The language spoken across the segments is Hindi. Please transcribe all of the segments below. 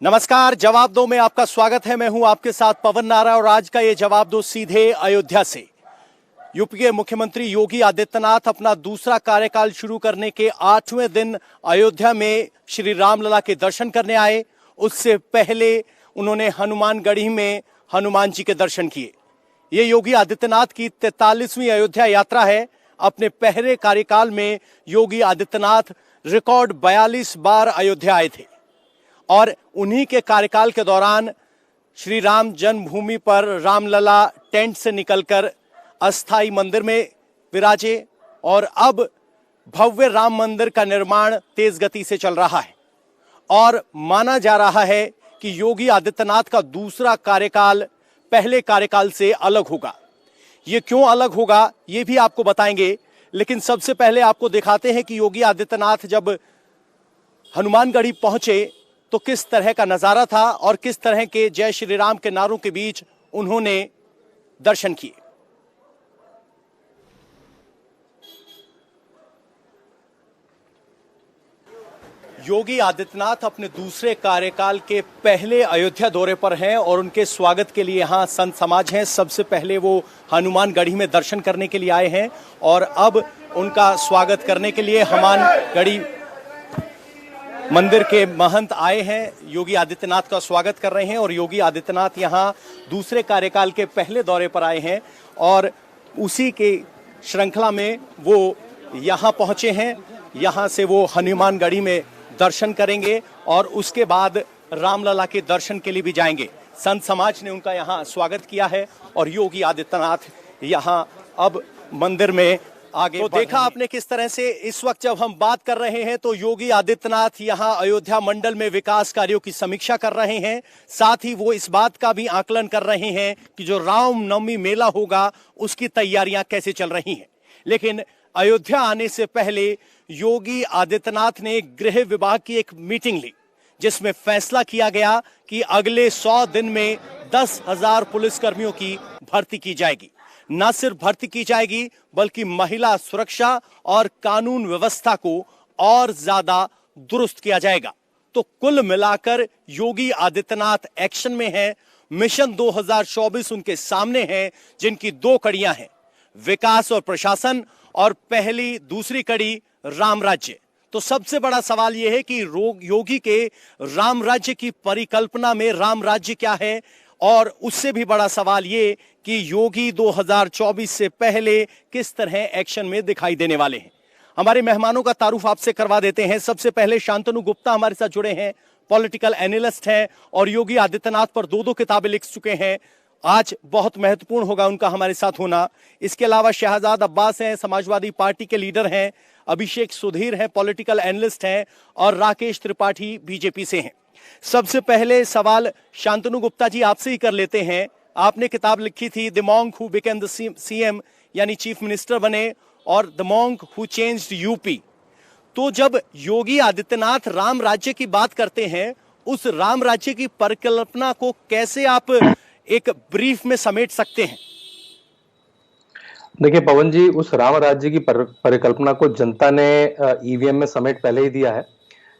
नमस्कार, जवाब दो में आपका स्वागत है। मैं हूं आपके साथ पवन नारा और आज का ये जवाब दो सीधे अयोध्या से। यूपी के मुख्यमंत्री योगी आदित्यनाथ अपना दूसरा कार्यकाल शुरू करने के 8वें दिन अयोध्या में श्री रामलला के दर्शन करने आए। उससे पहले उन्होंने हनुमानगढ़ी में हनुमान जी के दर्शन किए। ये योगी आदित्यनाथ की 43वीं अयोध्या यात्रा है। अपने पहले कार्यकाल में योगी आदित्यनाथ रिकॉर्ड 42 बार अयोध्या आए थे और उन्हीं के कार्यकाल के दौरान श्री राम जन्मभूमि पर रामलला टेंट से निकलकर अस्थाई मंदिर में विराजे और अब भव्य राम मंदिर का निर्माण तेज गति से चल रहा है और माना जा रहा है कि योगी आदित्यनाथ का दूसरा कार्यकाल पहले कार्यकाल से अलग होगा। ये क्यों अलग होगा ये भी आपको बताएंगे, लेकिन सबसे पहले आपको दिखाते हैं कि योगी आदित्यनाथ जब हनुमानगढ़ी पहुंचे तो किस तरह का नजारा था और किस तरह के जय श्री राम के नारों के बीच उन्होंने दर्शन किए। योगी आदित्यनाथ अपने दूसरे कार्यकाल के पहले अयोध्या दौरे पर हैं और उनके स्वागत के लिए यहां संत समाज हैं। सबसे पहले वो हनुमानगढ़ी में दर्शन करने के लिए आए हैं और अब उनका स्वागत करने के लिए हनुमानगढ़ी मंदिर के महंत आए हैं, योगी आदित्यनाथ का स्वागत कर रहे हैं। और योगी आदित्यनाथ यहां दूसरे कार्यकाल के पहले दौरे पर आए हैं और उसी के श्रृंखला में वो यहां पहुंचे हैं। यहां से वो हनुमानगढ़ी में दर्शन करेंगे और उसके बाद रामलला के दर्शन के लिए भी जाएंगे। संत समाज ने उनका यहां स्वागत किया है और योगी आदित्यनाथ यहां अब मंदिर में आगे तो देखा आपने किस तरह से इस वक्त जब हम बात कर रहे हैं तो योगी आदित्यनाथ यहां अयोध्या मंडल में विकास कार्यों की समीक्षा कर रहे हैं। साथ ही वो इस बात का भी आकलन कर रहे हैं कि जो रामनवमी मेला होगा उसकी तैयारियां कैसे चल रही हैं। लेकिन अयोध्या आने से पहले योगी आदित्यनाथ ने गृह विभाग की एक मीटिंग ली जिसमें फैसला किया गया कि अगले 100 दिन में 10,000 पुलिसकर्मियों की भर्ती की जाएगी। न सिर्फ भर्ती की जाएगी बल्कि महिला सुरक्षा और कानून व्यवस्था को और ज्यादा दुरुस्त किया जाएगा। तो कुल मिलाकर योगी आदित्यनाथ एक्शन में है। मिशन 2024 उनके सामने है, जिनकी 2 कड़ियां हैं, विकास और प्रशासन, और पहली दूसरी कड़ी राम राज्य। तो सबसे बड़ा सवाल यह है कि योगी के राम राज्य की परिकल्पना में राम राज्य क्या है, और उससे भी बड़ा सवाल ये कि योगी 2024 से पहले किस तरह एक्शन में दिखाई देने वाले हैं। हमारे मेहमानों का तारुफ आपसे करवा देते हैं। सबसे पहले शांतनु गुप्ता हमारे साथ जुड़े हैं, पॉलिटिकल एनालिस्ट हैं और योगी आदित्यनाथ पर 2 किताबें लिख चुके हैं। आज बहुत महत्वपूर्ण होगा उनका हमारे साथ होना। इसके अलावा शहजाद अब्बास हैं, समाजवादी पार्टी के लीडर हैं, अभिषेक सुधीर हैं, पॉलिटिकल एनालिस्ट हैं, और राकेश त्रिपाठी बीजेपी से हैं। सबसे पहले सवाल शांतनु गुप्ता जी आपसे ही कर लेते हैं। आपने किताब लिखी थी the monk who became the CM, यानी चीफ मिनिस्टर बने, और the monk who changed UP. तो जब योगी आदित्यनाथ राम राज्य की बात करते हैं, उस राम राज्य की परिकल्पना को कैसे आप एक ब्रीफ में समेट सकते हैं? देखिए पवन जी, उस राम राज्य की परिकल्पना को जनता ने ईवीएम में समेट पहले ही दिया है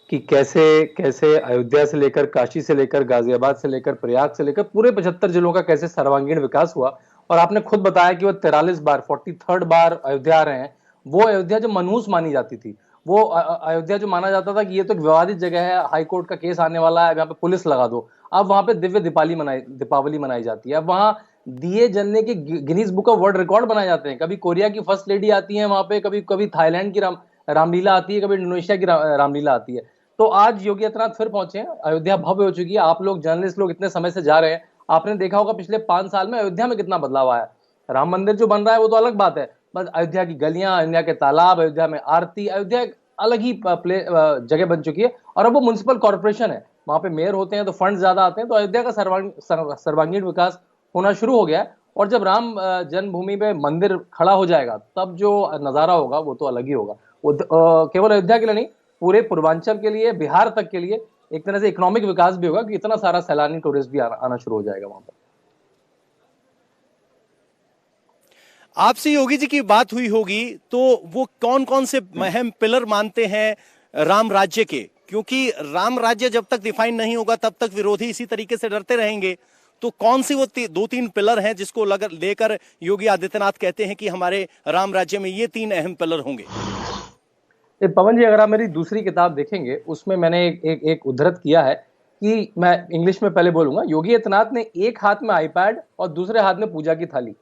कि कैसे कैसे अयोध्या से लेकर काशी से लेकर गाजियाबाद से लेकर प्रयाग से लेकर पूरे 75 जिलों का कैसे सर्वांगीण विकास हुआ। और आपने खुद बताया कि वो 43 बार 43rd बार अयोध्या आ रहे हैं। वो अयोध्या जो मनहूस मानी जाती थी, वो अयोध्या जो माना जाता था कि ये तो एक विवादित जगह है, हाईकोर्ट का केस आने वाला है, यहाँ पे पुलिस लगा दो, अब वहां पे दिव्य दीपावली मनाई जाती है। अब वहां दिए जलने के Guinness book of world record बनाए जाते हैं। कभी कोरिया की फर्स्ट लेडी आती है वहां पे, कभी कभी थाईलैंड की रामलीला आती है, कभी इंडोनेशिया की रामलीला आती है। तो आज योगी आदित्यनाथ फिर पहुंचे हैं। अयोध्या भव्य हो चुकी है। आप लोग जर्नलिस्ट लोग इतने समय से जा रहे हैं, आपने देखा होगा पिछले 5 साल में अयोध्या में कितना बदलाव आया। राम मंदिर जो बन रहा है वो तो अलग बात है, बस अयोध्या की गलियां, अयोध्या के तालाब, अयोध्या में आरती, अयोध्या एक अलग ही जगह बन चुकी है। और अब वो म्युनिसिपल कॉर्पोरेशन है, वहां पे मेयर होते हैं तो फंड ज्यादा आते हैं, तो अयोध्या का सर्वांगीण विकास होना शुरू हो गया है। और जब राम जन्मभूमि में मंदिर खड़ा हो जाएगा तब जो नजारा होगा वो तो अलग ही होगा। वो केवल अयोध्या के लिए नहीं, पूरे पूर्वांचल के लिए, बिहार तक के लिए एक तरह से इकोनॉमिक विकास भी होगा कि इतना सारा सैलानी टूरिस्ट भी आना शुरू हो जाएगा वहां पर। आपसे योगी जी की बात हुई होगी तो वो कौन कौन से अहम पिलर मानते हैं राम राज्य के क्योंकि राम राज्य जब तक डिफाइन नहीं होगा तब तक विरोधी इसी तरीके से डरते रहेंगे। तो कौन सी वो दो तीन पिलर हैं जिसको लेकर योगी आदित्यनाथ कहते हैं कि हमारे राम राज्य में ये तीन अहम पिलर होंगे? पवन जी, अगर आप मेरी दूसरी किताब देखेंगे उसमें मैंने एक उद्धृत किया है कि मैं इंग्लिश में पहले बोलूंगा। योगी आदित्यनाथ ने एक हाथ में आईपैड और दूसरे हाथ में पूजा की थाली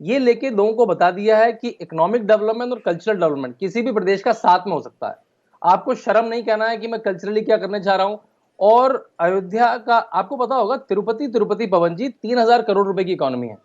ये लेके लोगों को बता दिया है कि इकोनॉमिक डेवलपमेंट और कल्चरल डेवलपमेंट किसी भी प्रदेश का साथ में हो सकता है। आपको शर्म नहीं कहना है कि मैं कल्चरली क्या करना चाह रहा हूं। और अयोध्या का आपको पता होगा, तिरुपति पवन जी 3,000 करोड़ रुपए की इकोनॉमी है।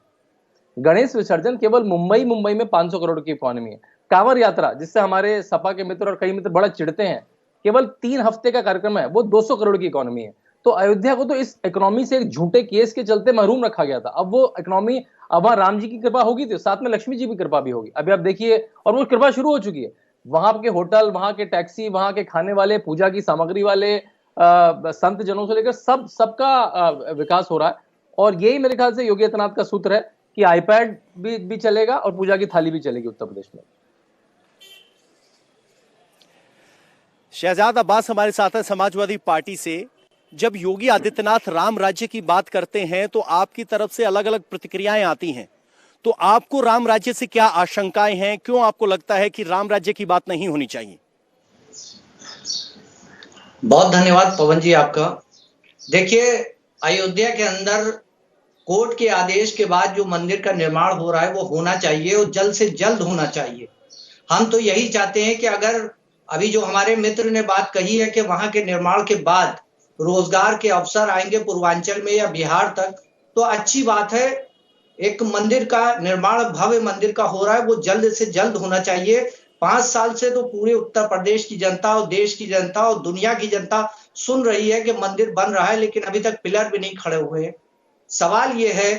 गणेश विसर्जन केवल मुंबई में 500 करोड़ की इकोनॉमी है। कांवड़ यात्रा, जिससे हमारे सपा के मित्र और कई मित्र बड़ा चिढ़ते हैं, केवल 3 हफ्ते का कार्यक्रम है, वो 200 करोड़ की इकोनॉमी है। तो अयोध्या को तो इस इकोनॉमी से एक झूठे केस के चलते महरूम रखा गया था। अब वो इकोनॉमी, अब वहां राम जी की कृपा होगी तो साथ में लक्ष्मी जी की कृपा भी होगी। अभी आप देखिए, और वो कृपा शुरू हो चुकी है। वहां के होटल, वहां के टैक्सी, वहां के खाने वाले, पूजा की सामग्री वाले, संत जनों से लेकर सबका विकास हो रहा है। और यही मेरे ख्याल से योगी आदित्यनाथ का सूत्र है कि आईपैड भी चलेगा और पूजा की थाली भी चलेगी उत्तर प्रदेश में। शहजाद अब्बास हमारे साथ है समाजवादी पार्टी से। जब योगी आदित्यनाथ राम राज्य की बात करते हैं तो आपकी तरफ से अलग अलग प्रतिक्रियाएं आती हैं, तो आपको राम राज्य से क्या आशंकाएं हैं? क्यों आपको लगता है कि राम राज्य की बात नहीं होनी चाहिए? बहुत धन्यवाद पवन जी आपका। देखिए, अयोध्या के अंदर कोर्ट के आदेश के बाद जो मंदिर का निर्माण हो रहा है वो होना चाहिए और जल्द से जल्द होना चाहिए। हम तो यही चाहते हैं कि अगर अभी जो हमारे मित्र ने बात कही है कि वहां के निर्माण के बाद रोजगार के अवसर आएंगे पूर्वांचल में या बिहार तक, तो अच्छी बात है। एक मंदिर का निर्माण, भव्य मंदिर का हो रहा है, वो जल्द से जल्द होना चाहिए। 5 साल से तो पूरे उत्तर प्रदेश की जनता और देश की जनता और दुनिया की जनता सुन रही है कि मंदिर बन रहा है, लेकिन अभी तक पिलर भी नहीं खड़े हुए। सवाल ये है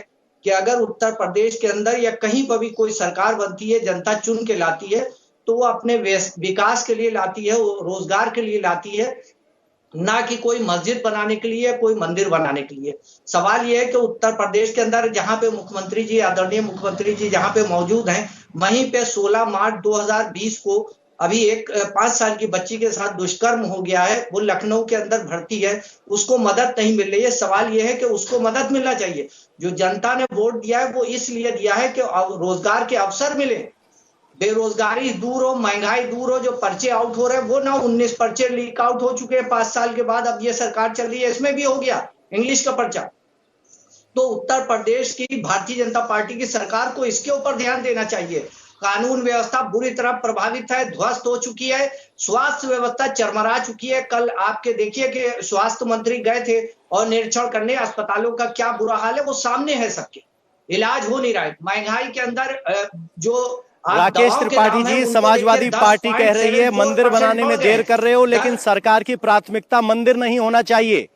कि अगर उत्तर प्रदेश के अंदर या कहीं पर भी कोई सरकार बनती है, जनता चुन के लाती है, तो वो अपने विकास के लिए लाती है, रोजगार के लिए लाती है, ना कि कोई मस्जिद बनाने के लिए, कोई मंदिर बनाने के लिए। सवाल यह है कि उत्तर प्रदेश के अंदर जहां पे मुख्यमंत्री जी, आदरणीय मुख्यमंत्री जी जहां पे मौजूद हैं, वहीं पे 16 मार्च 2020 को अभी एक 5 साल की बच्ची के साथ दुष्कर्म हो गया है। वो लखनऊ के अंदर भर्ती है, उसको मदद नहीं मिल रही है। सवाल यह है कि उसको मदद मिलना चाहिए। जो जनता ने वोट दिया है वो इसलिए दिया है कि रोजगार के अवसर मिले, बेरोजगारी दूर हो, महंगाई दूर हो। जो पर्चे आउट हो रहे हैं वो ना 19 पर्चे लीक आउट हो चुके हैं 5 साल के बाद। अब ये सरकार चल रही है, इसमें भी हो गया इंग्लिश का पर्चा। तो उत्तर प्रदेश की भारतीय जनता पार्टी की सरकार को इसके ऊपर ध्यान देना चाहिए। कानून व्यवस्था बुरी तरह प्रभावित है, ध्वस्त हो चुकी है, स्वास्थ्य व्यवस्था चरमरा चुकी है। कल आपके देखिए कि स्वास्थ्य मंत्री गए थे और निरीक्षण करने, अस्पतालों का क्या बुरा हाल है वो सामने है सबके। इलाज हो नहीं रहा है। महंगाई के अंदर जो राकेश त्रिपाठी जी, समाजवादी पार्टी कह रही है मंदिर बनाने में देर कर रहे हो, लेकिन सरकार की प्राथमिकता मंदिर नहीं होना चाहिए।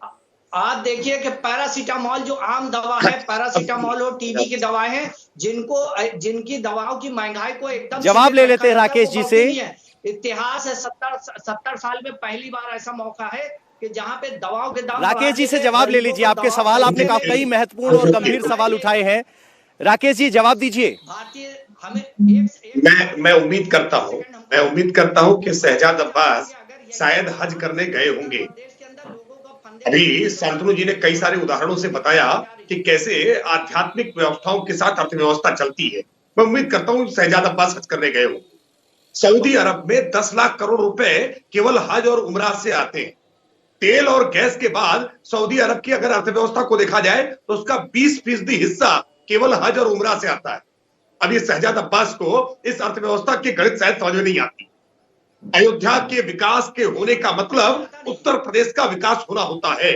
आप देखिए कि पैरासीटामोल जो आम दवा है, पैरासीटामोल और टीबी की दवाएं हैं, जिनकी दवाओं की महंगाई को एकदम जवाब ले लेते हैं राकेश जी से। इतिहास है, 70 साल में पहली बार ऐसा मौका है कि जहां पे दवाओं के दाम। राकेश जी से जवाब ले लीजिए आपके सवाल। आपने कई महत्वपूर्ण और गंभीर सवाल उठाए हैं। राकेश जी जवाब दीजिए। मैं उम्मीद करता हूं कि शहजाद अब्बास शायद हज करने गए होंगे। अभी शांतनु जी ने कई सारे उदाहरणों से बताया कि कैसे आध्यात्मिक व्यवस्थाओं के साथ अर्थव्यवस्था चलती है। मैं उम्मीद करता हूं शहजाद अब्बास हज करने गए होंगे। सऊदी अरब में 10 लाख करोड़ रुपए केवल हज और उमरा से आते हैं। तेल और गैस के बाद सऊदी अरब की अगर अर्थव्यवस्था को देखा जाए तो उसका 20% हिस्सा केवल हज और उमरा से आता है। अब ये शहजाद अब्बास को इस अर्थव्यवस्था की गणित शायद समझ में नहीं आती। अयोध्या के विकास के होने का मतलब उत्तर प्रदेश का विकास होना होता है।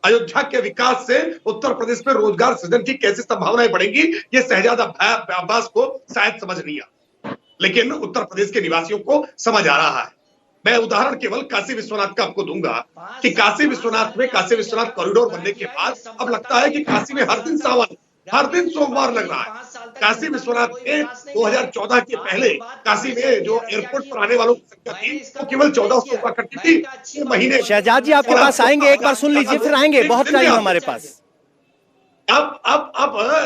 अयोध्या के विकास से उत्तर प्रदेश में रोजगार सृजन की कैसे संभावनाएं बढ़ेंगी, ये शहजाद अब्बास को शायद समझ नहीं आता, लेकिन उत्तर प्रदेश के निवासियों को समझ आ रहा है। मैं उदाहरण केवल काशी विश्वनाथ का आपको दूंगा कि काशी विश्वनाथ कॉरिडोर बनने के बाद अब लगता है कि काशी में हर दिन सावन, हर दिन सोमवार लग रहा है। काशी विश्वनाथ में 2014 के पहले काशी में जो एयरपोर्ट पर आने वालों की संख्या थी वो केवल 1400 हुआ करती थी महीने। शहजाद जी आपके पास आएंगे, एक बार सुन लीजिए फिर आएंगे, बहुत टाइम हमारे पास। अब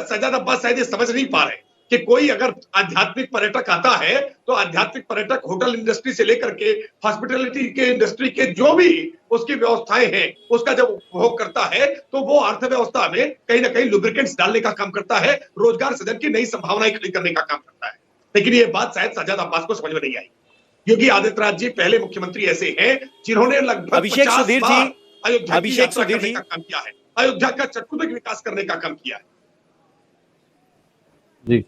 शहजाद अब्बास शायद ये समझ नहीं पा रहे कि कोई अगर आध्यात्मिक पर्यटक आता है तो आध्यात्मिक पर्यटक होटल इंडस्ट्री से लेकर के हॉस्पिटैलिटी के इंडस्ट्री के जो भी उसकी व्यवस्थाएं हैं उसका जब उपभोग करता है तो वो अर्थव्यवस्था में कहीं ना कहीं लुब्रिकेंट्स डालने का काम करता है, रोजगार सृजन की नई संभावनाएं खड़ी करने का काम करता है। लेकिन ये बात शायद शहजाद अब्बास को समझ में नहीं आई। योगी आदित्यनाथ जी पहले मुख्यमंत्री ऐसे हैं जिन्होंने लगभग अभिषेक सुधीर जी, अयोध्या की यात्रा करने का काम किया है, अयोध्या का चतुर्भुज विकास करने का काम किया है। जी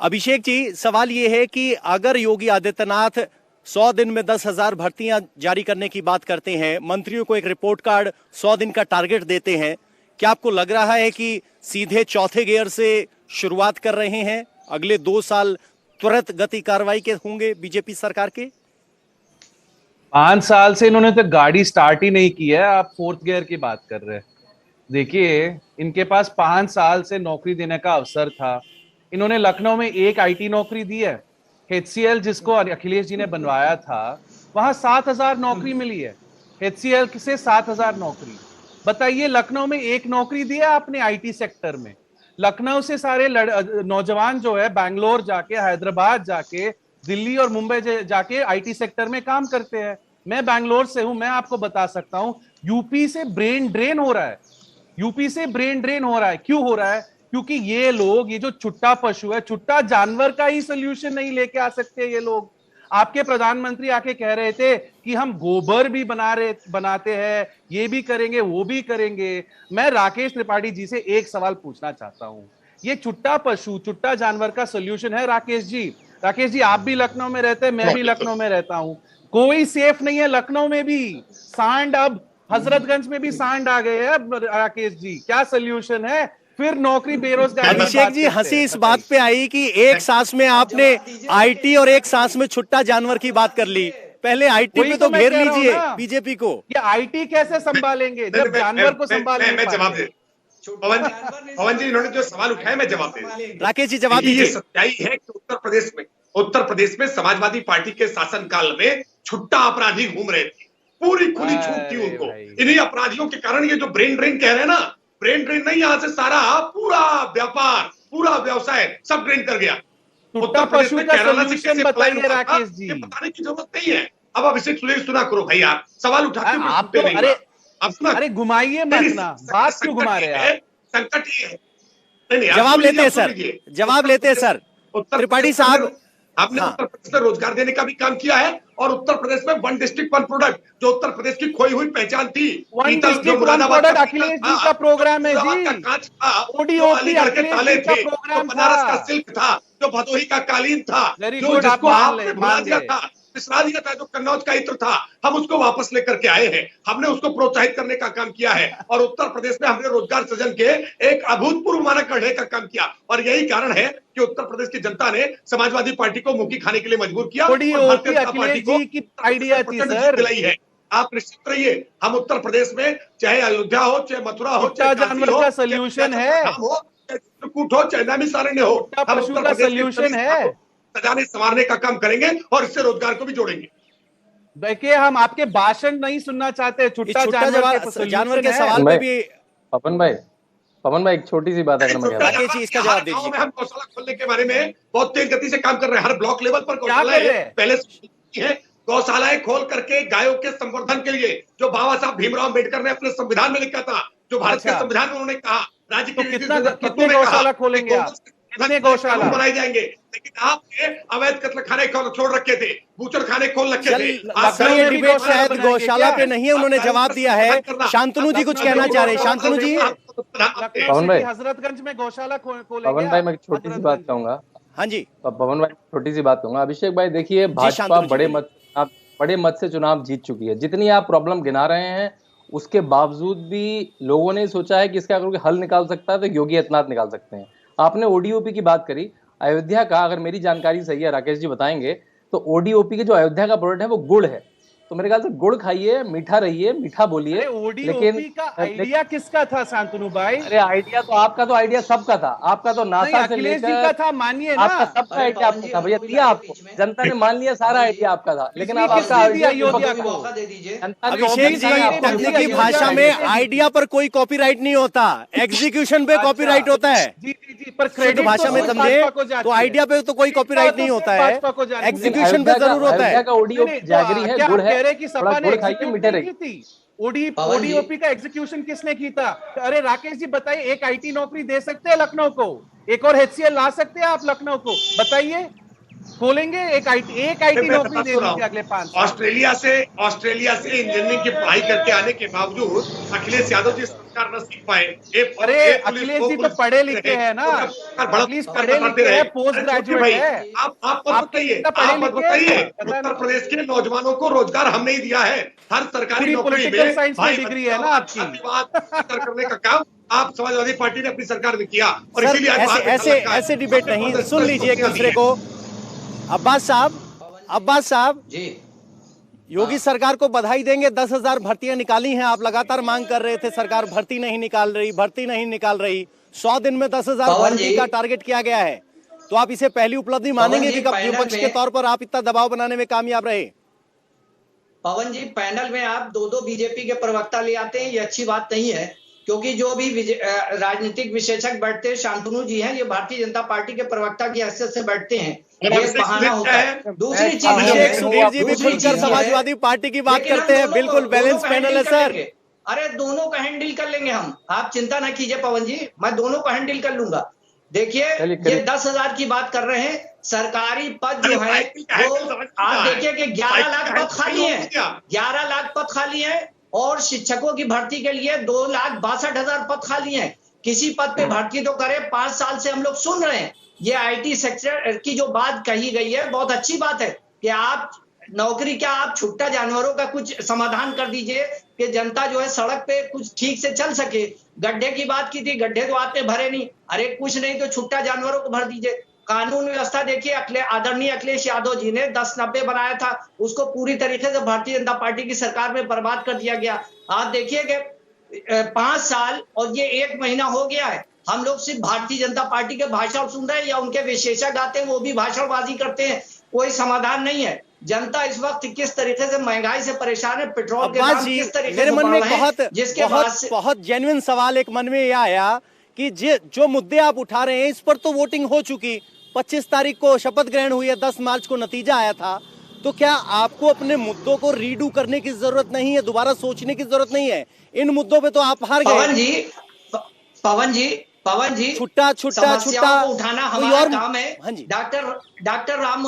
अभिषेक जी, सवाल ये है कि अगर योगी आदित्यनाथ 100 दिन में 10,000 भर्तियां जारी करने की बात करते हैं, मंत्रियों को एक रिपोर्ट कार्ड 100 दिन का टारगेट देते हैं, क्या आपको लग रहा है कि सीधे चौथे गियर से शुरुआत कर रहे हैं? अगले 2 साल त्वरित गति कार्रवाई के होंगे बीजेपी सरकार के? 5 साल से इन्होंने तो गाड़ी स्टार्ट ही नहीं की है, आप 4th गियर की बात कर रहे हैं। देखिए, इनके पास 5 साल से नौकरी देने का अवसर था। इन्होंने लखनऊ में एक आईटी नौकरी दी है, HCL जिसको अखिलेश जी ने बनवाया था, वहां 7,000 नौकरी मिली है। HCL से 7,000 नौकरी। बताइए, लखनऊ में एक नौकरी दी है आपने आईटी सेक्टर में? लखनऊ से सारे नौजवान जो है बैंगलोर जाके, हैदराबाद जाके, दिल्ली और मुंबई जाके आईटी सेक्टर में काम करते हैं। मैं बैंगलोर से हूं, मैं आपको बता सकता हूं, यूपी से ब्रेन ड्रेन हो रहा है। यूपी से ब्रेन ड्रेन हो रहा है। क्यों हो रहा है? क्योंकि ये लोग, ये जो छुट्टा पशु है, छुट्टा जानवर का ही सोल्यूशन नहीं लेके आ सकते ये लोग। आपके प्रधानमंत्री आके कह रहे थे कि हम गोबर भी बनाते हैं, ये भी करेंगे, वो भी करेंगे। मैं राकेश त्रिपाठी जी से एक सवाल पूछना चाहता हूं, ये छुट्टा पशु, छुट्टा जानवर का सोल्यूशन है राकेश जी? राकेश जी, आप भी लखनऊ में रहते हैं, मैं भी लखनऊ में रहता हूं, कोई सेफ नहीं है लखनऊ में भी। सांड, अब हजरतगंज में भी सांड आ गए हैं राकेश जी, क्या सोल्यूशन है? फिर नौकरी, बेरोजगारी। अभिषेक जी, हंसी इस बात पे आई कि एक सांस में आपने आईटी और एक सांस में छुट्टा जानवर की बात कर ली। पहले आईटी पे तो घेर लीजिए बीजेपी को। ये आईटी कैसे संभालेंगे जब जानवर को संभालेंगे? मैं जवाब दे, पवन जी इन्होंने जो सवाल उठाया मैं जवाब दे। राकेश जी जवाब दीजिए। ये सच्चाई है कि उत्तर प्रदेश में समाजवादी पार्टी के शासनकाल में छुट्टा अपराधी घूम रहे थे, पूरी खुली छूट थी उनको। इन्हीं अपराधियों के कारण ये जो ब्रेन ड्रेन कह रहे हैं ना, ब्रेन ड्रेन नहीं, यहाँ से सारा पूरा व्यापार, पूरा व्यवसाय सब ड्रेन कर गया। उत्तर प्रदेश में केरला से कैसे पलायन हुआ था, ये बताने की जरूरत नहीं है। अब अभिषेक सुना करो भाई, आप सवाल उठाते हो, आप तो अरे घुमाइए मत ना, बात क्यों घुमा रहे हैं? संकट ये है। जवाब लेते हैं सर, जवाब लेते हैं सर। त्रिपाठी साहब, आपने उत्तर प्रदेश में रोजगार देने का भी काम किया है, और उत्तर प्रदेश में 1 डिस्ट्रिक्ट 1 प्रोडक्ट, जो उत्तर प्रदेश की खोई हुई पहचान थी। 1 डिस्ट्रिक्ट 1 प्रोडक्ट अखिलेश जी का प्रोग्राम है जी। कांच था, ओडीओपी के ताले थे, जो बनारस का सिल्क था, जो भदोही का कालीन था, जो जिसको आपने भुला दिया था, पिछड़ा दिया था, जो कन्नौज का इत्र था, हम उसको वापस लेकर के आए हैं। हमने उसको प्रोत्साहित करने का काम किया है, और उत्तर प्रदेश में हमने रोजगार सृजन के एक अभूतपूर्व मानक गढ़ने का काम किया। और यही कारण है कि उत्तर प्रदेश की जनता ने समाजवादी पार्टी को मुक्की खाने के लिए मजबूर किया, और भारतीय जनता पार्टी को आइडिया थी सर, दिलाई है। आप निश्चित रहिए, हम उत्तर प्रदेश में चाहे अयोध्या हो, चाहे मथुरा हो, चाहे जानवर का सोल्यूशन है, चित्रकूट हो, चाहे नैमिषारण्य हो, हम उत्तर प्रदेश सोल्यूशन है, सजाने संवारने का काम करेंगे और इससे रोजगार को भी जोड़ेंगे। देखिए, हम आपके भाषण नहीं सुनना चाहते, छुट्टा जानवर के सवाल पे भी। पवन भाई एक छोटी सी बात अगर मैं इसका जवाब दीजिए। हम गौशाला खोलने के बारे में बहुत तेज गति से काम कर रहे हैं, हर ब्लॉक लेवल पर गौशालाएं पहले है, गौशालाएं खोल करके गायों के संवर्धन के लिए, जो बाबा साहब भीमराव अम्बेडकर ने अपने संविधान में लिखा था, जो भारत के संविधान में उन्होंने कहा, राज्य के कितने गौशाला खोलेंगे आप? कितने गौशाला बनाए जाएंगे? लेकिन आपने अवैध कत्लखाने छोड़ रखे थे, बूचड़ खाने खोल रखे थे। ये डिबेट शायद गौशाला पे नहीं है, उन्होंने जवाब दिया है। शांतनु जी कुछ कहना चाह रहे हैं। शांतनु जी, पवन भाई, हजरतगंज में गौशाला खोलेंगे। पवन भाई मैं छोटी सी बात कहूंगा। हाँ जी पवन भाई, छोटी सी बात कहूंगा। अभिषेक भाई देखिए, भाजपा बड़े मत से चुनाव जीत चुकी है। जितनी आप प्रॉब्लम गिना रहे हैं, उसके बावजूद भी लोगों ने सोचा है कि इसका अगर हल निकाल सकता है तो योगी आदित्यनाथ निकाल सकते हैं। आपने ओडीओपी की बात करी, अयोध्या का, अगर मेरी जानकारी सही है, राकेश जी बताएंगे, तो ओडीओपी के जो अयोध्या का प्रोडक्ट है वो गुड़ है। तो मेरे ख्याल से गुड़ खाइए, मीठा रहिए, मीठा बोलिए। लेकिन का आइडिया किसका था शांतनु भाई? अरे आइडिया तो आपका, तो आइडिया सबका था। आपका तो नासा से लेकर था, मानिए ना, आपका सबका आइडिया आपका था भैया, दिया आपको, जनता ने मान लिया, सारा आइडिया आपका था। लेकिन आप आपका अयोध्या को अभिषेक जी, तकनीकी भाषा में आइडिया पर कोई कॉपीराइट नहीं होता, एग्जीक्यूशन पे कॉपीराइट होता है। पर शुद्ध क्रेडिट भाषा में समझे तो आइडिया पे तो कोई कॉपीराइट नहीं होता है, एग्जीक्यूशन पे जरूर होता है। का ऑडियो जागरी है, गुड़ है, कह रहे कि थोड़ा सपा ने गुड़ खाइए, execute मीठे नहीं रहिए। की थी। ओडीओपी का एग्जीक्यूशन किसने की था? अरे राकेश जी बताइए, एक आईटी नौकरी दे सकते हैं लखनऊ को? एक और एचसीएल ला सकते हैं आप लखनऊ को? बताइए, खोलेंगे एक आईटी मैं नौकरी बता दे तो रहा दीजिए हूं, अगले 5 साल। ऑस्ट्रेलिया से इंजीनियरिंग की पढ़ाई करके आने के बावजूद अखिलेश यादव जी संस्कार न सीख पाए। अरे अखिलेश जी तो पढ़े लिखे हैं ना, अखिलेश पढ़े लिखे हैं, पोस्ट ग्रेजुएट है। आप मत बताइए, उत्तर प्रदेश के नौजवानों को रोजगार हमने ही दिया है। हर सरकारी पूरी नौकरी पॉलिटिकल में साइंस में डिग्री है ना आपकी। करने का काम आप समाजवादी पार्टी ने अपनी सरकार में किया, और सर इसीलिए आज बाहर ऐसे निकल रखा है। ऐसे डिबेट अपने नहीं, प्रदेश सुन में लीजिए एक नौकरियां दूसरे दी को। अब्बास साहब, जी योगी सरकार को बधाई देंगे, 10,000 भर्तियां निकाली हैं। आप लगातार मांग कर रहे थे सरकार भर्ती नहीं निकाल रही। 100 दिन में 10,000 पवन भर्ती जी, का टारगेट किया गया है, तो आप इसे पहली उपलब्धि मानेंगे जी, कि पैनल विपक्ष के में- तौर पर आप इतना दबाव बनाने में कामयाब रहे? पवन जी, पैनल में आप दो बीजेपी के प्रवक्ता ले आते हैं, ये अच्छी बात नहीं है, क्योंकि जो भी राजनीतिक विशेषज्ञ बैठते हैं, शांतनु जी हैं, ये भारतीय जनता पार्टी के प्रवक्ता की हैसियत से बैठते हैं। ये एक बहाना होता है। दूसरी चीज अभिषेक सुधीर जी भी दूसरी खुलकर चीज ये है- समाजवादी पार्टी की बात लेकिन हम करते हैं, दोनों बिल्कुल को- बैलेंस दोनों का पैनल है हैंडल कर सर। लेंगे। अरे दोनों का हैंडल कर लेंगे हम, आप चिंता ना कीजिए पवन जी, मैं दोनों का हैंडल कर लूंगा। देखिए, ये 10,000 की बात कर रहे हैं, सरकारी पद जो है वो आप देखिए कि 11 लाख पद खाली हैं, 11 लाख पद खाली हैं, और शिक्षकों की भर्ती के लिए 2,62,000 पद खाली हैं। किसी पद पे भर्ती तो करे। 5 साल से हम लोग सुन रहे हैं, ये आईटी सेक्टर की जो बात कही गई है, बहुत अच्छी बात है कि आप नौकरी क्या, आप छुट्टा जानवरों का कुछ समाधान कर दीजिए कि जनता जो है सड़क पे कुछ ठीक से चल सके। गड्ढे की बात की थी, गड्ढे तो आपने भरे नहीं, अरे कुछ नहीं तो छुट्टा जानवरों को भर दीजिए। कानून व्यवस्था देखिए, आदरणीय अखिलेश यादव जी ने 1090 बनाया था, उसको पूरी तरीके से भारतीय जनता पार्टी की सरकार में बर्बाद कर दिया गया। आप देखिए कि 5 साल और ये 1 महीना हो गया है, हम लोग सिर्फ भारतीय जनता पार्टी के भाषण सुन रहे हैं, या उनके विशेषज्ञ आते हैं वो भी भाषणबाजी करते हैं, कोई समाधान नहीं है। जनता इस वक्त किस तरीके से महंगाई से परेशान है, पेट्रोल के दाम किस तरीके मेरे से मन बढ़ में रहे हैं, जिसके बाद से बहुत जेन्युइन सवाल एक मन में यह आया कि जो मुद्दे आप उठा रहे हैं, इस पर तो वोटिंग हो चुकी, 25 तारीख को शपथ ग्रहण हुई है, 10 मार्च को नतीजा आया था, तो क्या आपको अपने मुद्दों को रीडू करने की जरूरत नहीं है, दोबारा सोचने की जरूरत नहीं है? इन मुद्दों पे तो आप हार गए। पवन जी छुट्टा समस्याओं को उठाना हमारा काम है। हाँ जी। डॉक्टर राम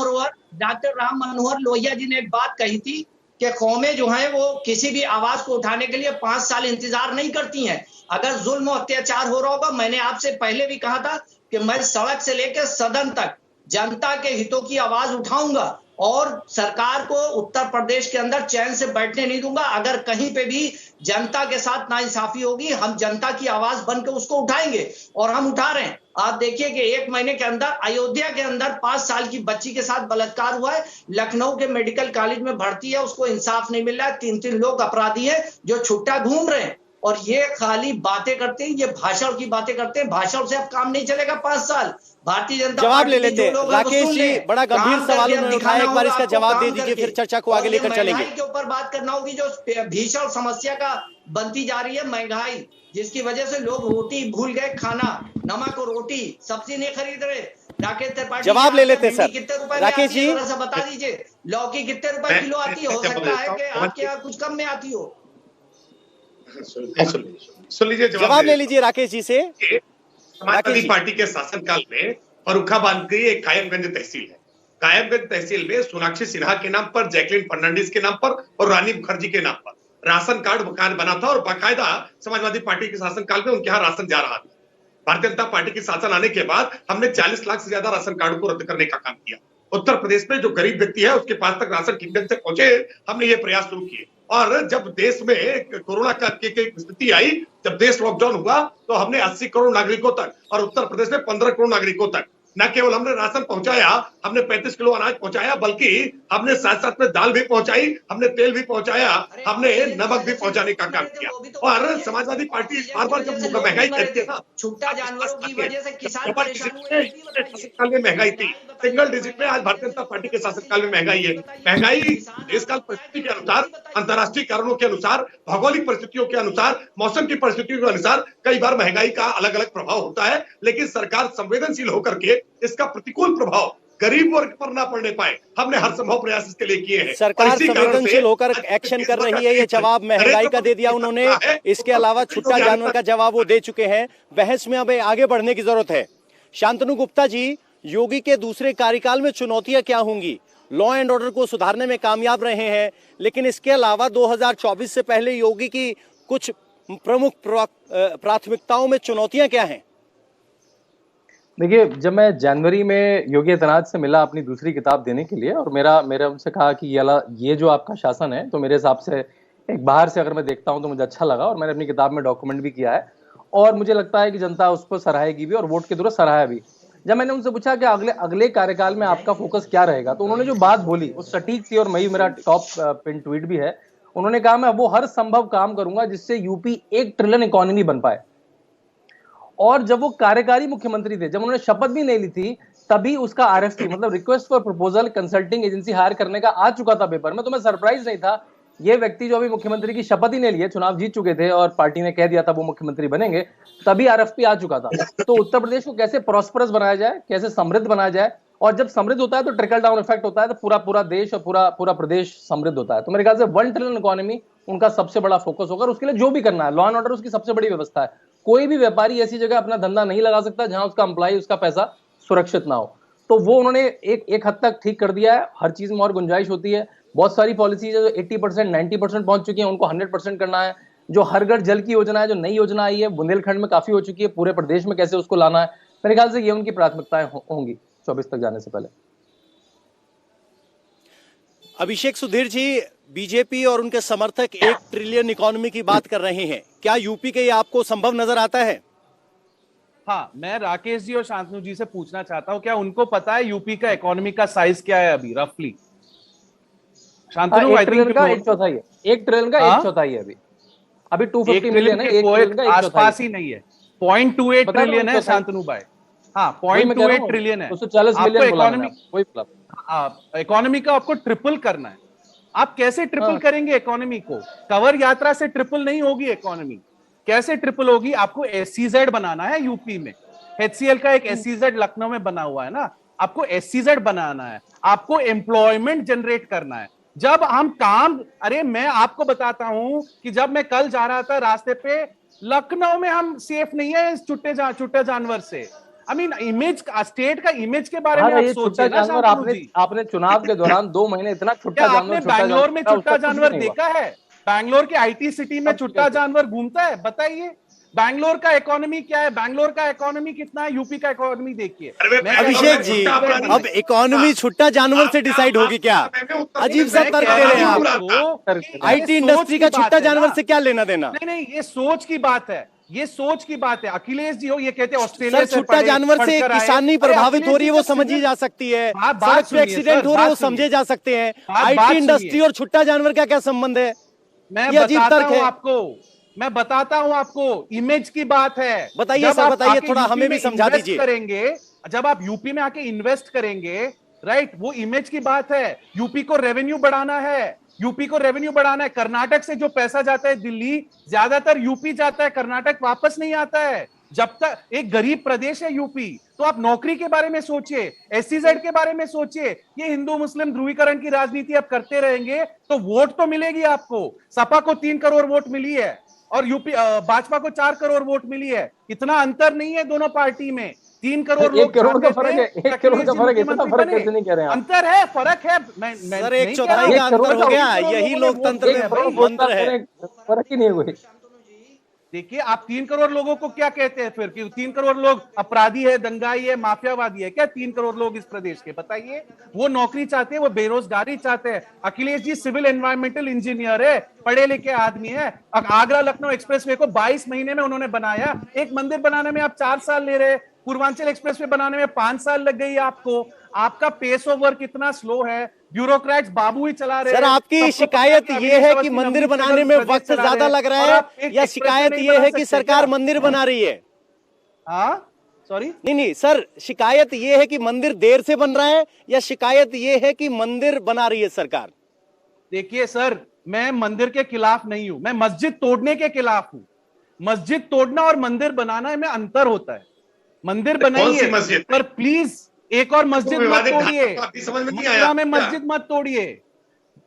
मनोहर लोहिया जी ने एक बात कही थी कि कौमें जो हैं वो किसी भी आवाज को उठाने के लिए 5 साल इंतजार नहीं करती हैं। अगर जुल्म और अत्याचार हो रहा होगा, मैंने आपसे पहले भी कहा था कि मैं सड़क से लेकर सदन तक जनता के हितों की आवाज उठाऊंगा, और सरकार को उत्तर प्रदेश के अंदर चैन से बैठने नहीं दूंगा। अगर कहीं पे भी जनता के साथ नाइंसाफी होगी, हम जनता की आवाज बनकर उसको उठाएंगे, और हम उठा रहे हैं। आप देखिए कि 1 महीने के अंदर अयोध्या के अंदर 5 साल की बच्ची के साथ बलात्कार हुआ है, लखनऊ के मेडिकल कॉलेज में भर्ती है, उसको इंसाफ नहीं मिल रहा है, 3-3 लोग अपराधी हैं जो छुट्टा घूम रहे हैं, और ये खाली बातें करते हैं, ये भाषण की बातें करते हैं। भाषण से अब काम नहीं चलेगा 5 साल। भारतीय जनता जवाब ले पार्टी के लेते जो हैं लोग हैं वो राकेश सुन जी, लें। बड़ा गंभीर काम सवाल करके उन्होंने दिखाना उठाया, एक बार होगा इसका आपको, जवाब काम दे दीजिए, करके। फिर चर्चा को आगे और ये लेकर चलेंगे। महंगाई के ऊपर बात करना होगी, जो भीषण समस्या का बनती जा रही है महंगाई, जिसकी वजह से लोग रोटी भूल गए खाना, नमक और रोटी, सब्जी नहीं खरीद रहे। राकेश त्रिपाठी जवाब ले लेते सर। कितने रुपए राकेश जी, जरा सा बता दीजिए, लौकी कितने रुपए किलो आती है? हो सकता है कि आपके यहाँ कुछ कम में आती हो। सुन लीजिए, जवाब ले लीजिए राकेश जी से। समाजवादी पार्टी के शासनकाल में फर्रुखाबाद की एक कायमगंज तहसील है। कायमगंज तहसील में सोनाक्षी सिन्हा के नाम पर, जैकलिन फर्नांडिस के नाम पर और रानी मुखर्जी के नाम पर राशन कार्ड बना था, और बाकायदा समाजवादी पार्टी के शासनकाल में उनके यहाँ राशन जा रहा था। भारतीय जनता पार्टी के शासन आने के बाद हमने 40 लाख से ज्यादा राशन कार्ड को रद्द करने का काम किया। उत्तर प्रदेश में जो गरीब व्यक्ति है उसके पास तक राशन ठीक ढंग से पहुंचे, हमने ये प्रयास शुरू किए। और जब देश में कोरोना की स्थिति आई, जब देश लॉकडाउन हुआ, तो हमने 80 करोड़ नागरिकों तक, और उत्तर प्रदेश में 15 करोड़ नागरिकों तक न केवल हमने राशन पहुंचाया, हमने 35 किलो अनाज पहुंचाया, बल्कि हमने साथ साथ में दाल भी पहुंचाई, हमने तेल भी पहुंचाया, हमने नमक भी पहुंचाने का काम किया। और समाजवादी पार्टी बार बार जब महंगाई करती है ना, छुट्टा जानवरों की वजह से किसान परेशान हुए, महंगाई थी, सिंगल डिजिट में आज भारतीय जनता पार्टी के शासनकाल में महंगाई है। महंगाई देशकाल परिस्थिति के अनुसार, अंतर्राष्ट्रीय कारणों के अनुसार, भौगोलिक परिस्थितियों के अनुसार, मौसम की परिस्थितियों के अनुसार कई बार महंगाई का अलग अलग प्रभाव होता है, लेकिन सरकार संवेदनशील होकर के इसका प्रतिकूल प्रभाव गरीब वर्ग पर ना पड़ने पाए, हमने हर संभव प्रयास इसके लिए किए हैं। सरकार संवेदनशील होकर एक्शन कर रही है, ये जवाब महंगाई का दे दिया उन्होंने। इसके अलावा छुट्टा जानवर का जवाब वो दे चुके हैं। बहस में अब आगे बढ़ने की जरूरत है। शांतनु गुप्ता जी, योगी के दूसरे कार्यकाल में चुनौतियां क्या होंगी? लॉ एंड ऑर्डर को सुधारने में कामयाब रहे हैं, लेकिन इसके अलावा 2024 से पहले योगी की कुछ प्रमुख प्राथमिकताओं में चुनौतियां क्या हैं? देखिए, जब मैं जनवरी में योगी आदित्यनाथ से मिला अपनी दूसरी किताब देने के लिए, और मेरा उनसे कहा कि ये जो आपका शासन है, तो मेरे हिसाब से एक बाहर से अगर मैं देखता हूं तो मुझे अच्छा लगा, और मैंने अपनी किताब में डॉक्यूमेंट भी किया है, और मुझे लगता है कि जनता उस पर सराहेगी भी और वोट के द्वारा सराहा भी। जब मैंने उनसे पूछा कि अगले कार्यकाल में आपका फोकस क्या रहेगा, तो उन्होंने जो बात बोली वो सटीक थी, और मेरा टॉप पिन ट्वीट भी है। उन्होंने कहा, मैं वो हर संभव काम करूंगा जिससे यूपी 1 ट्रिलियन इकोनॉमी बन पाए। और जब वो कार्यकारी मुख्यमंत्री थे, जब उन्होंने शपथ भी नहीं ली थी, तभी उसका आरएफपी मतलब request for proposal consulting agency hire करने का आ चुका था पेपर में। तो मैं सरप्राइज नहीं था। ये व्यक्ति जो अभी मुख्यमंत्री की शपथ ही नहीं लिए, चुनाव जीत चुके थे और पार्टी ने कह दिया था वो मुख्यमंत्री बनेंगे, तभी आरएफपी आ चुका था। तो उत्तर प्रदेश को कैसे प्रॉस्परस बनाया जाए, कैसे समृद्ध बनाया जाए, और जब समृद्ध होता है तो ट्रिकल डाउन इफेक्ट होता है, तो पूरा देश और पूरा प्रदेश समृद्ध होता है। तो मेरे ख्याल से 1 ट्रिलियन इकोनॉमी उनका सबसे बड़ा फोकस होगा। उसके लिए जो भी करना है, लॉ एंड ऑर्डर उसकी सबसे बड़ी व्यवस्था है। कोई भी व्यापारी ऐसी जगह अपना धंधा नहीं लगा सकता जहां उसका एम्प्लॉय, उसका पैसा सुरक्षित ना हो। तो वो उन्होंने एक हद तक ठीक कर दिया है। हर चीज में और गुंजाइश होती है। बहुत सारी पॉलिसीज है जो 80% 90% पहुंच चुकी है, उनको 100% करना है। जो हर घर जल की योजना है, जो नई योजना आई है, बुंदेलखंड में काफी हो चुकी है, पूरे प्रदेश में कैसे उसको लाना है, मेरे ख्याल से ये उनकी प्राथमिकताएं होंगी 24 तक जाने से पहले। अभिषेक सुधीर जी, बीजेपी और उनके समर्थक 1 ट्रिलियन इकोनॉमी की बात कर रहे हैं, क्या यूपी के ये आपको संभव नजर आता है? हाँ, मैं राकेश जी और शांतनु जी से पूछना चाहता हूं, क्या उनको पता है यूपी का इकोनॉमी का साइज क्या है अभी रफली? शांतनु, 1 ट्रिलियन का 1/4 है। 1 ट्रिलियन का 1/4 है अभी 250 मिलियन है। 1 ट्रिलियन का आसपास ही नहीं है, 0.28 ट्रिलियन है शांतनु भाई। हाँ, 0.28 ट्रिलियन है। 240 मिलियन इकोनॉमी, वही इकोनॉमी का आपको ट्रिपल करना है। आप कैसे ट्रिपल करेंगे इकोनॉमी को? कवर यात्रा से ट्रिपल नहीं होगी इकोनॉमी। कैसे ट्रिपल होगी? आपको SEZ बनाना है यूपी में। HCL का एक SEZ लखनऊ में बना हुआ है ना, आपको SEZ बनाना है। आपको एम्प्लॉयमेंट जनरेट करना है। जब हम काम, अरे मैं आपको बताता हूं कि जब मैं कल जा रहा था रास्ते पे, लखनऊ में हम सेफ नहीं है इस छुट्टे जानवर से। आई मीन इमेज, स्टेट का इमेज के बारे में आप सोचिए ना। आपने चुनाव के दौरान 2 महीने इतना छुट्टा जानवर, बैंगलोर में छुट्टा जानवर देखा है? बैंगलोर के IT सिटी में छुट्टा जानवर घूमता है? बताइए बैंगलोर का इकोनॉमी क्या है, बैंगलोर का इकोनॉमी कितना है, यूपी का इकोनॉमी देखिए। अभिषेक जी, अब इकोनॉमी छुट्टा जानवर से डिसाइड होगी क्या? अजीब सा तर्क दे रहे हैं आप। IT इंडस्ट्री का छुट्टा जानवर से क्या लेना देना? नहीं, ये सोच की बात है, ये सोच की बात है। अखिलेश जी हो, ये कहते हैं ऑस्ट्रेलिया से छुट्टा जानवर से किसानी प्रभावित हो रही है, वो समझी जा सकती है। सड़क पे एक्सीडेंट हो रहे हैं, वो समझे जा सकते हैं। IT इंडस्ट्री और छुट्टा जानवर का क्या संबंध है? मैं बताता हूं आपको, इमेज की बात है। बताइए सर, बताइए, थोड़ा हमें भी समझा दीजिए। करेंगे जब आप यूपी में आके इन्वेस्ट करेंगे, राइट, वो इमेज की बात है। यूपी को रेवेन्यू बढ़ाना है, यूपी को रेवेन्यू बढ़ाना है। कर्नाटक से जो पैसा जाता है दिल्ली, ज्यादातर यूपी जाता है, कर्नाटक वापस नहीं आता है। जब तक एक गरीब प्रदेश है यूपी, तो आप नौकरी के बारे में सोचिए, SEZ के बारे में सोचिए। ये हिंदू मुस्लिम ध्रुवीकरण की राजनीति आप करते रहेंगे तो वोट तो मिलेगी आपको। सपा को 3 करोड़ वोट मिली है और यूपी भाजपा को 4 करोड़ वोट मिली है। इतना अंतर नहीं है दोनों पार्टी में। 3 करोड़ लोग, 1 करोड़ का फर्क है। 1 करोड़ का फर्क है, इतना फर्क कैसे नहीं कह रहे हैं? अंतर है, फर्क है। सर 1/4 का अंतर हो गया, यही लोकतंत्र में मंत्र है। फर्क ही नहीं हुई। देखिए, आप 3 करोड़ लोगों को क्या कहते हैं फिर? कि 3 करोड़ लोग अपराधी है, दंगाई है, माफियावादी है? क्या 3 करोड़ लोग इस प्रदेश के? बताइए। वो नौकरी चाहते हैं, वो बेरोजगारी चाहते हैं। Akhilesh ji civil environmental engineer है, पढ़े लिखे आदमी है। आगरा लखनऊ एक्सप्रेसवे को 22 महीने में उन्होंने बनाया। एक मंदिर बनाने में आप 4 साल ले रहे, पूर्वांचल एक्सप्रेसवे बनाने में 5 साल लग गई आपको। आपका पेस ऑफ वर्क इतना स्लो है, ब्यूरोक्रेट्स बाबू ही चला रहे हैं। सर, आपकी शिकायत ये है कि मंदिर बनाने में वक्त ज्यादा लग रहा है, या शिकायत ये है कि सरकार मंदिर बना रही है? हाँ, सॉरी, नहीं सर, शिकायत ये है कि मंदिर देर से बन रहा है या शिकायत ये है कि मंदिर बना रही है सरकार? देखिए सर, मैं मंदिर के खिलाफ नहीं हूं, मैं मस्जिद तोड़ने के खिलाफ हूं। मस्जिद तोड़ना और मंदिर बनाना में अंतर होता है। मंदिर बनाइए, मस्जिद पर प्लीज एक और मस्जिद मत तोड़िए। समझ में नहीं आया, में मस्जिद मत तोड़िए।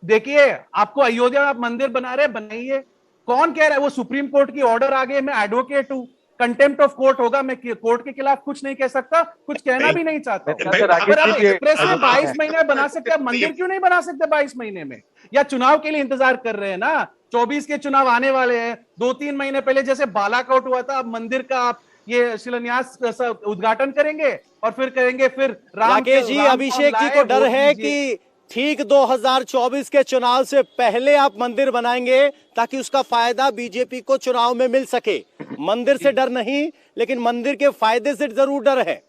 देखिए, आपको अयोध्या में आप मंदिर बना रहे, बनाइए। कौन कह रहा है? वो सुप्रीम कोर्ट की ऑर्डर आ गई, मैं एडवोकेट हूं, कंटेम्प्ट ऑफ कोर्ट होगा, मैं कोर्ट के खिलाफ कुछ नहीं कह सकता, कुछ कहना भी नहीं चाहता। अगर आप एक्सप्रेस में 22 महीने बना सकते हैं, मंदिर क्यों नहीं बना सकते 22 महीने में? या चुनाव के लिए इंतजार कर रहे हैं ना? 24 के चुनाव आने वाले हैं, 2-3 महीने पहले जैसे बालाकोट हुआ था, अब मंदिर का आप ये शिलान्यास उद्घाटन करेंगे और फिर करेंगे, फिर राकेश जी, अभिषेक जी को डर है कि ठीक 2024 के चुनाव से पहले आप मंदिर बनाएंगे ताकि उसका फायदा बीजेपी को चुनाव में मिल सके। मंदिर से डर नहीं, लेकिन मंदिर के फायदे से जरूर डर है।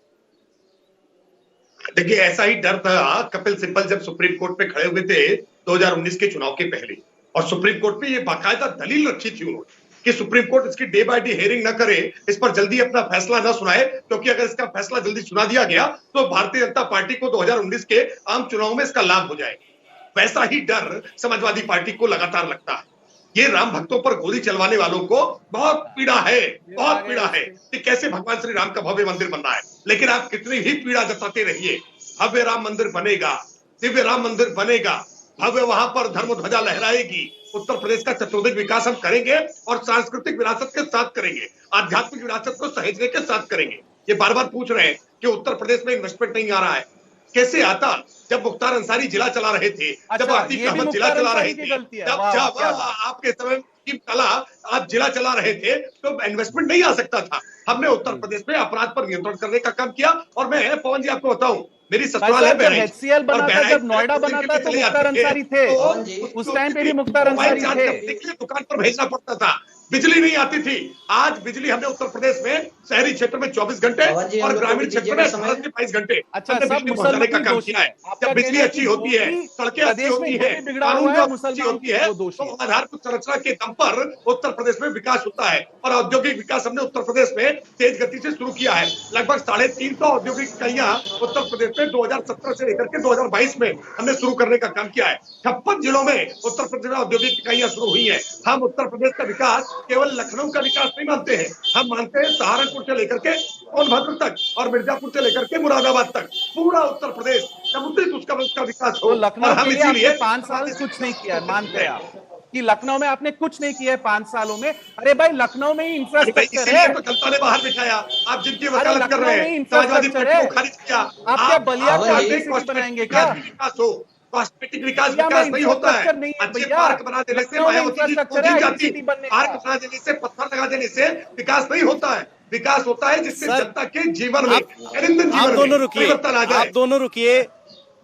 देखिए, ऐसा ही डर था कपिल सिब्बल जब सुप्रीम कोर्ट पे खड़े हुए थे 2019 के चुनाव के पहले, और सुप्रीम कोर्ट पे ये बाकायदा दलील रखी थी उन्होंने कि सुप्रीम कोर्ट इसकी डे बाय डे हियरिंग न करे, इस पर जल्दी अपना फैसला न सुनाए, क्योंकि अगर इसका फैसला जल्दी सुना दिया गया तो भारतीय जनता पार्टी को 2019 के आम चुनाव में इसका लाभ हो जाएगा। वैसा ही डर समाजवादी पार्टी को लगातार लगता है। ये राम भक्तों पर गोली चलवाने वालों को बहुत पीड़ा है, बहुत पीड़ा है कि कैसे भगवान श्री राम का भव्य मंदिर बन रहा है। लेकिन आप कितनी ही पीड़ा जताते रहिए, भव्य राम मंदिर बनेगा, दिव्य राम मंदिर बनेगा, भव्य वहां पर धर्म ध्वजा लहराएगी। उत्तर प्रदेश का चतुर्दिक विकास हम करेंगे और सांस्कृतिक विरासत के साथ करेंगे, आध्यात्मिक विरासत को सहेजने के साथ करेंगे। ये बार बार पूछ रहे हैं कि उत्तर प्रदेश में इन्वेस्टमेंट नहीं आ रहा है। कैसे आता? जब मुख्तार अंसारी जिला चला रहे थे, जब आतिक अहमद जिला चला रहे थे, जब आपके समय कला आप जिला चला रहे थे, तो इन्वेस्टमेंट नहीं आ सकता था। हमने उत्तर प्रदेश में अपराध पर नियंत्रण करने का काम किया। और मैं पवन जी आपको बताऊं, मेरी ससुराल है बहराइच, HCL बना था, जब नोएडा बना था तो मुख्तार अंसारी थे, उस टाइम पे भी मुख्तार अंसारी थे। दुकान पर भेजना पड़ता था, बिजली नहीं आती थी। आज बिजली हमने उत्तर प्रदेश में शहरी क्षेत्र में 24 घंटे और ग्रामीण क्षेत्र में 22 घंटे बिजली पहुंचाने का काम किया है। जब बिजली अच्छी होती है, सड़कें अच्छी होती है, कानून अच्छी होती है, तो आधारभूत संरचना के दम पर उत्तर प्रदेश में विकास होता है। और औद्योगिक विकास हमने उत्तर प्रदेश में तेज गति से शुरू किया है। लगभग 350 औद्योगिक इकाइयां उत्तर प्रदेश में 2017 से लेकर के 2022 में हमने शुरू करने का काम किया है। 56 जिलों में उत्तर प्रदेश में औद्योगिक इकाइयां शुरू हुई है। हम उत्तर प्रदेश का विकास केवल लखनऊ का विकास नहीं मानते हैं, हम मानते हैं सहारनपुर से लेकर के सोनभद्र तक और मिर्जापुर से लेकर के मुरादाबाद तक पूरा उत्तर प्रदेश समुद्री उसका विकास हो। लखनऊ के लिए आपने 5 साल कुछ नहीं किया, मानते हैं आप कि लखनऊ में आपने कुछ नहीं किया है 5 सालों में? अरे भाई, लखनऊ में ही इंफ्रास्ट्रक्चर है, तो जनता ने बाहर बिठाया। आप जिनकी वकालत कर रहे हैं, समाजवादी पार्टी को खारिज किया। आप क्या बलिया को आर्टिस्ट बनाएंगे क्या? विकास हो, कॉस्मेटिक विकास नहीं होता है। अच्छे पार्क बना देने से, मायावती जी को जीत जाती है, पार्क बना देने से, पत्थर लगा देने से विकास नहीं होता है। विकास होता है जिससे जनता के जीवन में, आप दोनों रुकिए।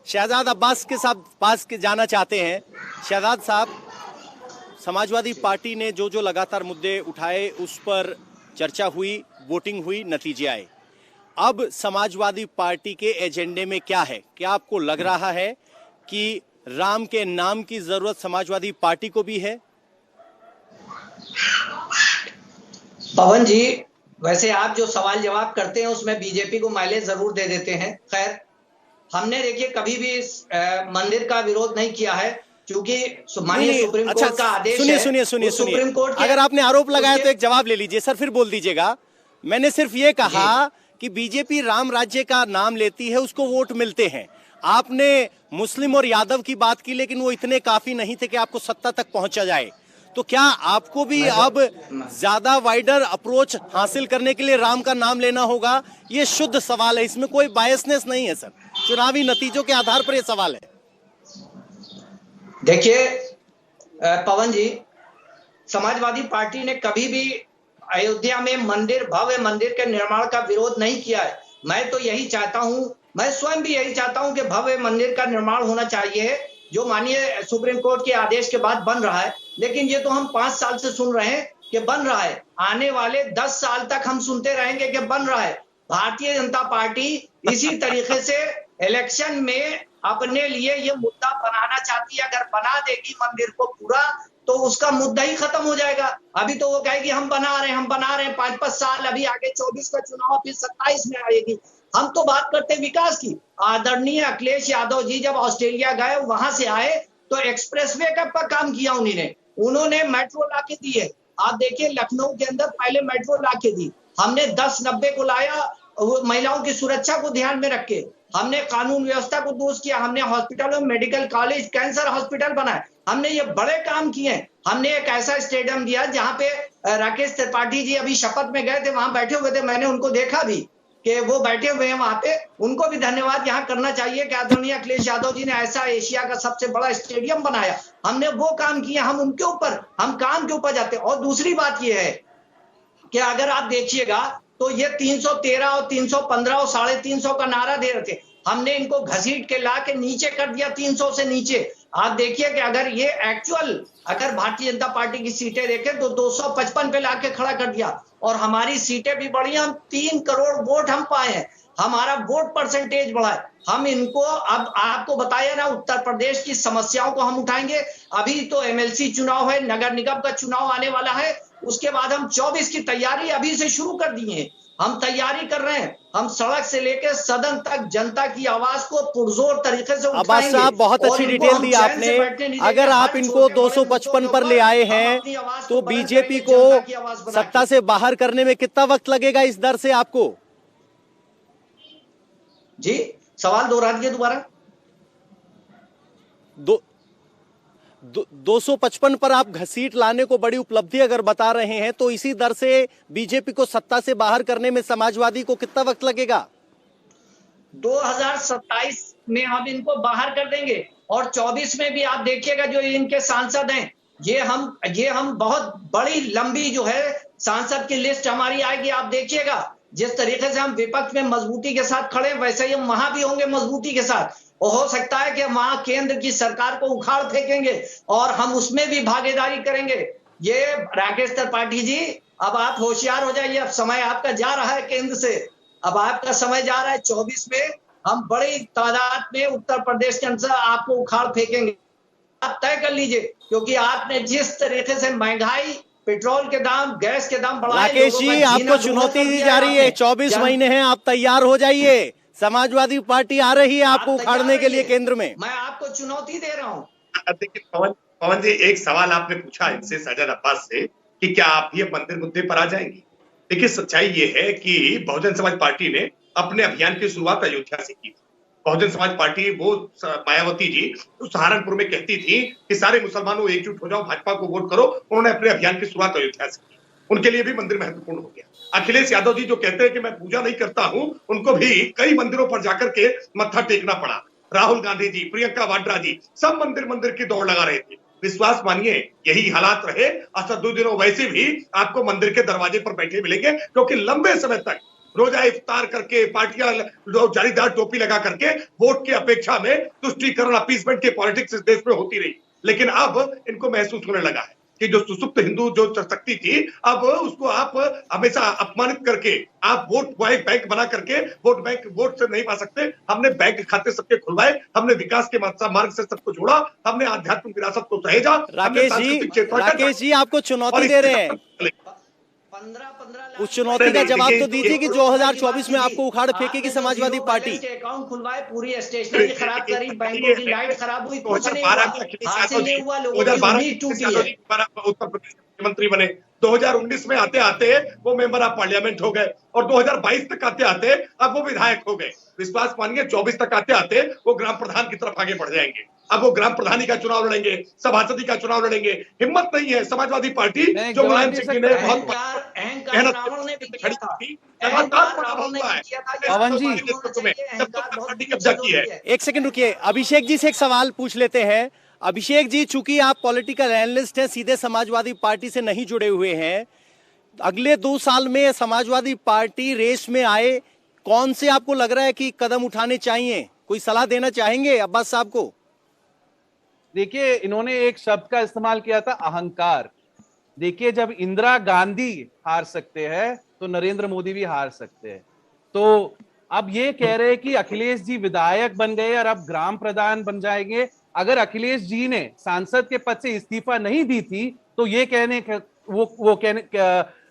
शहजाद अब्बास के साथ पास के जाना चाहते हैं। शहजाद साहब, समाजवादी पार्टी ने जो जो लगातार मुद्दे उठाए उस पर चर्चा हुई, वोटिंग हुई, नतीजे आए। अब समाजवादी पार्टी के एजेंडे में क्या है? क्या आपको लग रहा है कि राम के नाम की जरूरत समाजवादी पार्टी को भी है? पवन जी, वैसे आप जो सवाल जवाब करते हैं उसमें बीजेपी को माइलेज जरूर दे देते हैं। खैर, हमने देखिए कभी भी मंदिर का विरोध नहीं किया है, क्योंकि माननीय सुप्रीम कोर्ट का आदेश है। सुनिए, अगर आपने आरोप लगाया तो एक जवाब ले लीजिए सर, फिर बोल दीजिएगा। मैंने सिर्फ ये कहा कि बीजेपी राम राज्य का नाम लेती है, उसको वोट मिलते हैं। आपने मुस्लिम और यादव की बात की, लेकिन वो इतने काफी नहीं थे कि आपको सत्ता तक पहुंचा जाए। तो क्या आपको भी अब ज्यादा वाइडर अप्रोच हासिल करने के लिए राम का नाम लेना होगा? ये शुद्ध सवाल है, इसमें कोई बायसनेस नहीं है सर, चुनावी नतीजों के आधार पर यह सवाल है। देखिए पवन जी, समाजवादी पार्टी ने कभी भी अयोध्या में मंदिर, भव्य मंदिर के निर्माण का विरोध नहीं किया है। मैं तो यही चाहता हूं, मैं स्वयं भी यही चाहता हूं कि भव्य मंदिर का निर्माण होना चाहिए, जो माननीय सुप्रीम कोर्ट के आदेश के बाद बन रहा है। लेकिन ये तो हम 5 साल से सुन रहे हैं कि बन रहा है, आने वाले 10 साल तक हम सुनते रहेंगे कि बन रहा है। भारतीय जनता पार्टी इसी तरीके से इलेक्शन में अपने लिए ये मुद्दा बनाना चाहती है। अगर बना देगी मंदिर को पूरा, तो उसका मुद्दा ही खत्म हो जाएगा। अभी तो वो कहेगी हम बना रहे हैं 5-5 साल, अभी आगे 24 का चुनाव, फिर 27 में आएगी। हम तो बात करते हैं विकास की। आदरणीय अखिलेश यादव जी जब ऑस्ट्रेलिया गए, वहां से आए तो एक्सप्रेसवे का काम किया उन्होंने मेट्रो ला के दी है। आप देखिए लखनऊ के अंदर पहले मेट्रो ला के दी, हमने 10-90 को लाया, महिलाओं की सुरक्षा को ध्यान में रख के हमने कानून व्यवस्था को दुरुस्त किया, हमने हॉस्पिटलों, मेडिकल कॉलेज, कैंसर हॉस्पिटल बनाए, हमने ये बड़े काम किए। हमने एक ऐसा स्टेडियम दिया जहां पे राकेश त्रिपाठी जी अभी शपथ में गए थे, वहां बैठे हुए थे, मैंने उनको देखा भी कि वो बैठे हुए हैं वहां पे। उनको भी धन्यवाद यहाँ करना चाहिए कि आदरणीय अखिलेश यादव जी ने ऐसा एशिया का सबसे बड़ा स्टेडियम बनाया। हमने वो काम किया, हम उनके ऊपर, हम काम के ऊपर जाते हैं। और दूसरी बात ये है कि अगर आप देखिएगा तो ये 313 और 315 और 350 का नारा दे रहे थे, हमने इनको घसीट के ला के नीचे कर दिया 300 से नीचे। आप देखिए कि अगर ये एक्चुअल, अगर भारतीय जनता पार्टी की सीटें देखें तो 255 पे लाके खड़ा कर दिया, और हमारी सीटें भी बढ़ी, हम 3 करोड़ वोट हम पाए हैं, हमारा वोट परसेंटेज बढ़ा है। हम इनको, अब आपको बताया ना, उत्तर प्रदेश की समस्याओं को हम उठाएंगे। अभी तो एमएलसी चुनाव है, नगर निगम का चुनाव आने वाला है, उसके बाद हम 24 की तैयारी अभी से शुरू कर दी है। हम तैयारी कर रहे हैं, हम सड़क से लेकर सदन तक जनता की आवाज को पुरजोर तरीके से अब्बास साहब बहुत अच्छी डिटेल दी आपने। अगर आप इनको 255 पर ले आए हैं तो बीजेपी को सत्ता से बाहर करने में कितना वक्त लगेगा इस दर से आपको? जी, सवाल दोहरा दीजिए दोबारा। 255 पर आप घसीट लाने को बड़ी उपलब्धि अगर बता रहे हैं, तो इसी दर से बीजेपी को सत्ता से बाहर करने में समाजवादी को कितना वक्त लगेगा? 2027 में हम इनको बाहर कर देंगे, और 24 में भी आप देखिएगा जो इनके सांसद हैं, ये हम बहुत बड़ी लंबी जो है सांसद की लिस्ट हमारी आएगी। आप देखिएगा जिस तरीके से हम विपक्ष में मजबूती के साथ खड़े, वैसे ही हम वहां भी होंगे मजबूती के साथ। और हो सकता है कि वहां केंद्र की सरकार को उखाड़ फेंकेंगे और हम उसमें भी भागीदारी करेंगे। ये राकेश त्रिपाठी जी, अब आप होशियार हो जाइए, अब समय आपका जा रहा है केंद्र से, अब आपका समय जा रहा है। 24 में हम बड़ी तादाद में उत्तर प्रदेश के अंदर आपको उखाड़ फेंकेंगे, आप तय कर लीजिए, क्योंकि आपने जिस तरीके से महंगाई, पेट्रोल के दाम, गैस के दाम बढ़ाए। राकेश जी, आपको चुनौती दी जा रही है, 24 महीने हैं, आप तैयार हो जाइए, समाजवादी पार्टी आ रही है आपको उखाड़ने के लिए केंद्र में। मैं आपको चुनौती दे रहा हूँ। देखिए पवन जी, एक सवाल आपने पूछा इनसे, सज्जद अब्बास से, कि क्या आप ये मंदिर मुद्दे पर आ जाएंगे। देखिए सच्चाई ये है कि बहुजन समाज पार्टी ने अपने अभियान की शुरुआत अयोध्या से की थी। बहुजन समाज पार्टी, वो मायावती जी सहारनपुर में कहती थी कि सारे मुसलमानों एकजुट हो जाओ, भाजपा को वोट करो, उन्होंने अपने अभियान की शुरुआत अयोध्या से की। उनके लिए भी मंदिर महत्वपूर्ण हो गया। अखिलेश यादव जी जो कहते हैं कि मैं पूजा नहीं करता हूं, उनको भी कई मंदिरों पर जाकर के मत्था टेकना पड़ा। राहुल गांधी जी, प्रियंका वाड्रा जी, सब मंदिर की दौड़ लगा रहे थे। विश्वास मानिए यही हालात रहे, असदुद्दीन वैसे भी आपको मंदिर के दरवाजे पर बैठे मिलेंगे, क्योंकि लंबे समय तक रोजा इफ्तार करके पार्टियां जालीदार टोपी लगा करके वोट की अपेक्षा में तुष्टीकरण, अपीसमेंट की पॉलिटिक्स इस देश में होती रही। लेकिन अब इनको महसूस होने लगा है कि जो सुसुप्त हिंदू जो शक्ति थी, अब उसको आप हमेशा अपमानित करके, आप वोट बैंक बना करके वोट से नहीं पा सकते। हमने बैंक खाते सबके खुलवाए, हमने विकास के मार्ग से सबको जोड़ा, हमने आध्यात्मिक विरासत को सहेजा। राकेश जी आपको चुनौती दे रहे हैं, 15 उस चुनौती का जवाब तो दीजिए कि 2024 में आपको उखाड़ फेंकेगी समाजवादी पार्टी। अकाउंट खुलवाए, पूरी स्टेशनरी खराब करी, बैंकों की लाइट खराब हुई, कुछ नहीं हुआ, हासिल ये हुआ, लोगों की उम्मीद टूटी है। उत्तर प्रदेश मुख्यमंत्री बने, 2019 में आते आते वो मेंबर ऑफ पार्लियामेंट हो गए, और 2022 तक आते आते अब वो विधायक हो गए। विश्वास मानिए 24 तक आते आते वो ग्राम प्रधान की तरफ आगे बढ़ जाएंगे। अब वो ग्राम प्रधानी का चुनाव लड़ेंगे, सभापति का चुनाव लड़ेंगे। हिम्मत नहीं है समाजवादी पार्टी, जो मुलायम सिंह जी ने बहुत पवन जी, कब्जा की है। एक सेकंड रुकिए, अभिषेक जी से एक सवाल पूछ लेते हैं। अभिषेक जी, चूंकि आप पॉलिटिकल एनालिस्ट हैं, सीधे समाजवादी पार्टी से नहीं जुड़े हुए हैं, अगले 2 साल में समाजवादी पार्टी रेस में आए, कौन से आपको लग रहा है कि कदम उठाने चाहिए? कोई सलाह देना चाहेंगे अब्बास साहब को? देखिए, इन्होंने एक शब्द का इस्तेमाल किया था, अहंकार। देखिए, जब इंदिरा गांधी हार सकते हैं तो नरेंद्र मोदी भी हार सकते हैं। तो अब ये कह रहे हैं कि अखिलेश जी विधायक बन गए और अब ग्राम प्रधान बन जाएंगे, अगर अखिलेश जी ने सांसद के पद से इस्तीफा नहीं दी थी तो ये कहने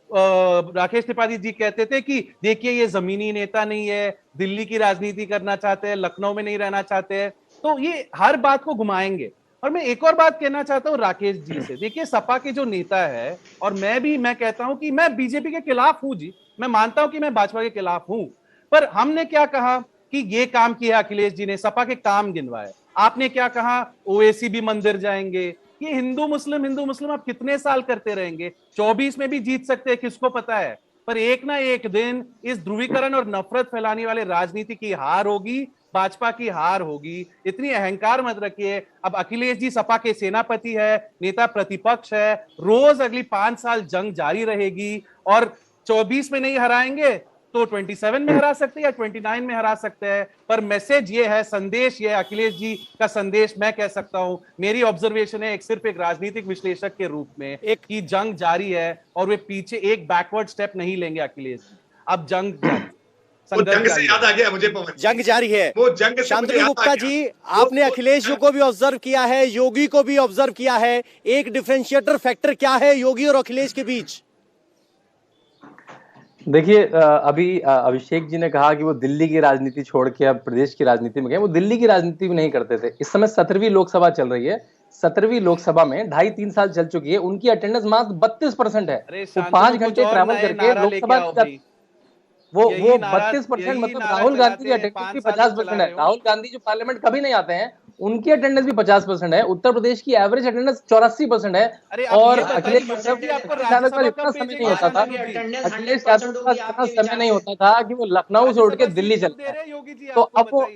राकेश त्रिपाठी जी कहते थे कि देखिए ये जमीनी नेता नहीं है, दिल्ली की राजनीति करना चाहते हैं, लखनऊ में नहीं रहना चाहते हैं, तो ये हर बात को घुमाएंगे। और मैं एक और बात कहना चाहता हूं राकेश जी से, देखिए सपा के जो नेता है, और मैं कहता हूं कि मैं बीजेपी के खिलाफ हूं जी, मैं मानता हूं कि मैं भाजपा के खिलाफ हूं, पर हमने क्या कहा कि ये काम किया अखिलेश जी ने, सपा के काम गिनवाए। आपने क्या कहा, ओवैसी भी मंदिर जाएंगे। ये हिंदू मुस्लिम आप कितने साल करते रहेंगे? 24 में भी जीत सकते हैं, किसको पता है, पर एक ना एक दिन इस ध्रुवीकरण और नफरत फैलाने वाले राजनीति की हार होगी, भाजपा की हार होगी। इतनी अहंकार मत रखिए। अब अखिलेश जी सपा के सेनापति है, नेता प्रतिपक्ष है, रोज अगली 5 साल जंग जारी रहेगी, और 24 में नहीं हराएंगे तो 27 में हरा सकते हैं या 29 में हरा सकते हैं। पर मैसेज ये है, संदेश ये है, अखिलेश जी का संदेश मैं कह सकता हूं, मेरी ऑब्जर्वेशन है सिर्फ एक राजनीतिक विश्लेषक के रूप में, एक की जंग जारी है और वे पीछे एक बैकवर्ड स्टेप नहीं लेंगे अखिलेश जी। अब जंग जंग से याद आ गया मुझे, जंग जारी है। वो जंग से शांतनु गुप्ता जी, आपने अखिलेश जी को भी ऑब्जर्व किया है, योगी को भी ऑब्जर्व किया है, एक डिफरेंशिएटर फैक्टर क्या है योगी और अखिलेश के बीच? देखिए, अभी अभिषेक जी ने कहा कि वो दिल्ली की राजनीति छोड़ के अब प्रदेश की राजनीति में गए। वो दिल्ली की राजनीति भी नहीं करते थे। इस समय 17वीं लोकसभा चल रही है। 17वीं लोकसभा में 2.5-3 साल चल चुकी है, उनकी अटेंडेंस मात्र 32% है। वो 5 घंटे ट्रैवल करके लोकसभा, वो 32%, मतलब राहुल गांधी की अटेंडेंस भी 50% है। राहुल गांधी जो पार्लियामेंट कभी नहीं आते हैं, उनकी अटेंडेंस भी 50% है। उत्तर प्रदेश की एवरेज अटेंडेंस 84% है। और अखिलेश यादव का इतना समय नहीं होता था, अखिलेश यादव का इतना समय नहीं होता था कि वो लखनऊ से उठ के दिल्ली चलते हैं। तो अब वो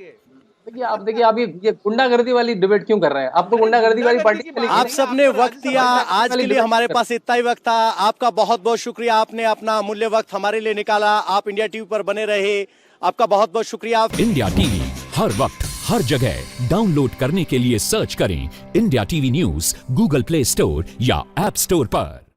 देखिए आप ये गुंडागर्दी वाली डिबेट क्यों कर रहे हैं? आपको गुंडागर्दी वाली पार्टी, आप सबने वक्त दिया, आज के लिए हमारे पास इतना ही वक्त था। आपका बहुत बहुत शुक्रिया, आपने अपना अमूल्य वक्त हमारे लिए निकाला। आप इंडिया टीवी पर बने रहे, आपका बहुत बहुत शुक्रिया। इंडिया टीवी हर वक्त हर जगह डाउनलोड करने के लिए सर्च करें India TV news Google play store या ऐप स्टोर पर।